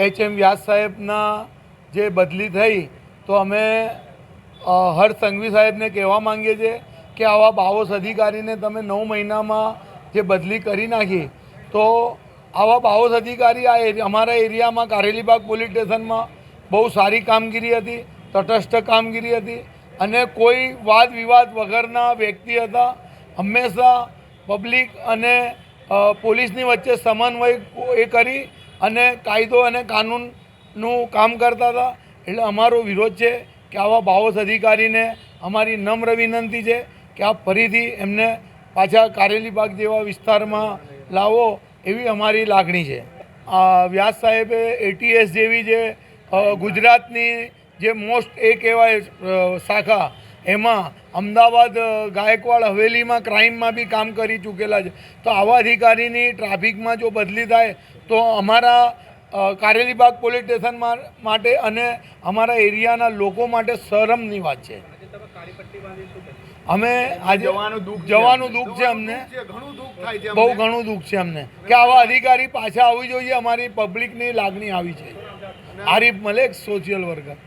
એચ.એમ. વ્યાસ સાહેબના જે બદલી થઈ તો અમે હર્ષ સંઘવી સાહેબને કહેવા માંગીએ છીએ કે આવા બાવોસ અધિકારીને તમે 9 મહિનામાં જે બદલી કરી નાખી તો આવા બાવોસ અધિકારી અમારા એરિયામાં કારેલીબાગ પોલીસ સ્ટેશનમાં બહુ સારી કામગીરી હતી, તટસ્થ કામગીરી હતી અને કોઈ વાદ વિવાદ વગરના વ્યક્તિ હતા. હંમેશા પબ્લિક અને પોલીસની વચ્ચે સમન્વય એ કરી અને કાયદો અને કાનૂનનું કામ કરતા હતા. એટલે અમારો વિરોધ છે કે આવા બાવોસ અધિકારીને અમારી નમ્ર વિનંતી છે કે આપ ફરીથી એમને પાછા કારેલીબાગ જેવા વિસ્તારમાં લાવો એવી અમારી લાગણી છે. વ્યાસ સાહેબે ATS જેવી જે ગુજરાતની જે મોસ્ટ એ કહેવાય શાખા એમાં અમદાવાદ ગાયકવાડ હવેલીમાં ક્રાઇમમાં બી કામ કરી ચૂકેલા છે. તો આવા અધિકારીની ટ્રાફિકમાં જો બદલી થાય તો અમારા કારેલીબાગ પોલીસ સ્ટેશન માટે અને અમારા એરિયાના લોકો માટે શરમની વાત છે. અમે આજે જવાનું દુઃખ છે અમને, બહુ ઘણું દુઃખ છે અમને કે આવા અધિકારી પાછા આવવી જોઈએ. અમારી પબ્લિકની લાગણી આવી છે. Arif Malek, social worker.